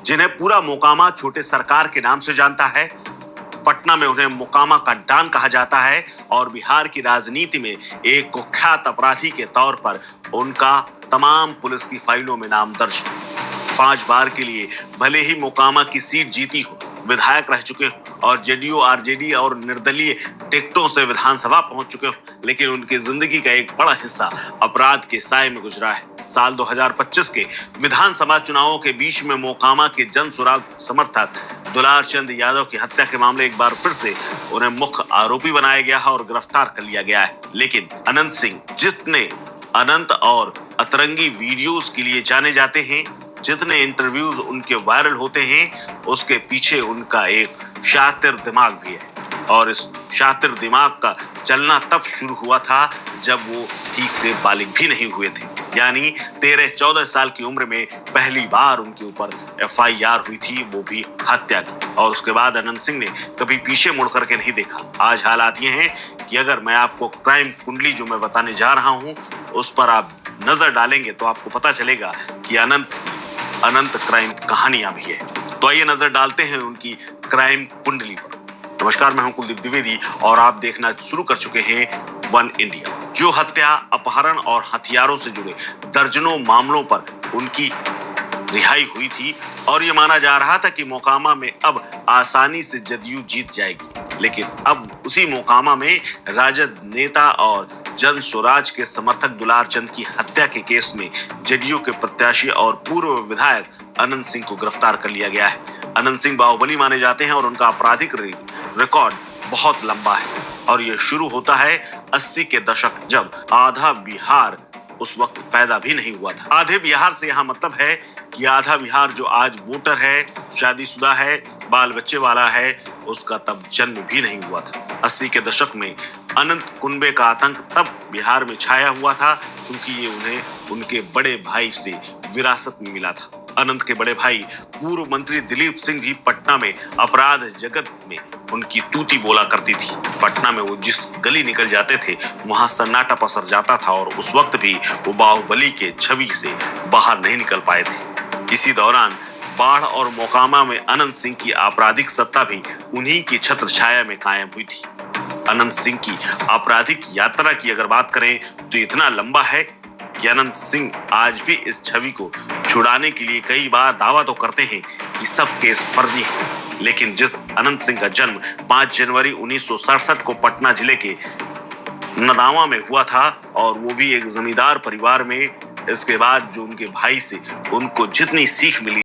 जिन्हें पूरा मोकामा छोटे सरकार के नाम से जानता है। पटना में उन्हें मोकामा का डॉन कहा जाता है और बिहार की राजनीति में एक कुख्यात अपराधी के तौर पर उनका तमाम पुलिस की फाइलों में नाम दर्ज है। 5 बार के लिए भले ही मोकामा की सीट जीती हो, विधायक रह चुके हो और जेडीयू, आरजेडी और निर्दलीय टिकटों से विधानसभा पहुंच चुके हो, लेकिन उनकी जिंदगी का एक बड़ा हिस्सा अपराध के साए में गुजरा है। साल 2025 के विधानसभा चुनावों के बीच में मोकामा के जन सुराग समर्थक दुलार चंद यादव की हत्या के मामले एक बार फिर से उन्हें मुख्य आरोपी बनाया गया है और गिरफ्तार कर लिया गया है। लेकिन अनंत सिंह, जितने अनंत और अतरंगी वीडियोस के लिए जाने जाते हैं, जितने इंटरव्यूज उनके वायरल होते हैं, उसके पीछे उनका एक शातिर दिमाग भी है। और इस शातिर दिमाग का चलना तब शुरू हुआ था जब वो ठीक से बालिग भी नहीं हुए थे, यानी 13-14 साल की उम्र में पहली बार उनके ऊपर FIR हुई थी, वो भी हत्या की। और उसके बाद अनंत सिंह ने कभी पीछे मुड़ करके नहीं देखा। आज हालात ये हैं कि अगर मैं आपको क्राइम कुंडली जो मैं बताने जा रहा हूँ उस पर आप नजर डालेंगे तो आपको पता चलेगा कि अनंत क्राइम कहानियां भी है। तो आइए नजर डालते हैं उनकी क्राइम कुंडली पर। नमस्कार, मैं हूं कुलदीप द्विवेदी और आप देखना शुरू कर चुके हैं वन इंडिया। जो हत्या, अपहरण और हथियारों से जुड़े दर्जनों मामलों पर उनकी रिहाई हुई थी और ये माना जा रहा था कि मोकामा में अब आसानी से जदयू जीत जाएगी, लेकिन अब उसी मोकामा में राजद नेता और जन स्वराज के समर्थक दुलार चंद की हत्या के केस में जदयू के प्रत्याशी और पूर्व विधायक अनंत सिंह को गिरफ्तार कर लिया गया है। अनंत सिंह बाहुबली माने जाते हैं और उनका आपराधिक रिकॉर्ड बहुत लंबा है और यह शुरू होता है 80 के दशक, जब आधा बिहार उस वक्त पैदा भी नहीं हुआ था। आधे बिहार से यहाँ मतलब है कि आधा बिहार जो आज वोटर है, शादीशुदा है, बाल बच्चे वाला है, उसका तब जन्म भी नहीं हुआ था। 80 के दशक में अनंत कुंबे का आतंक तब बिहार में छाया हुआ था क्योंकि ये उन्हें उनके बड़े भाई से विरासत में मिला था। अनंत के बड़े भाई पूर्व मंत्री दिलीप सिंह भी पटना में अपराध जगत में उनकी तूती बोला करती थी। पटना में वो जिस गली निकल जाते थे वहां सन्नाटा पसर जाता था और उस वक्त भी वो बाहुबली के छवि से बाहर नहीं निकल पाए थे। इसी दौरान बाढ़ और मोकामा में अनंत सिंह की आपराधिक सत्ता भी उन्हीं की छत्र छाया में कायम हुई थी। अनंत सिंह की आपराधिक यात्रा की अगर बात करें तो इतना लंबा है कि अनंत सिंह आज भी इस छवि को छुड़ाने के लिए कई बार दावा तो करते हैं कि सब केस फर्जी है, लेकिन जिस अनंत सिंह का जन्म 5 जनवरी 1967 को पटना जिले के नदावा में हुआ था और वो भी एक जमींदार परिवार में, इसके बाद जो उनके भाई से उनको जितनी सीख मिली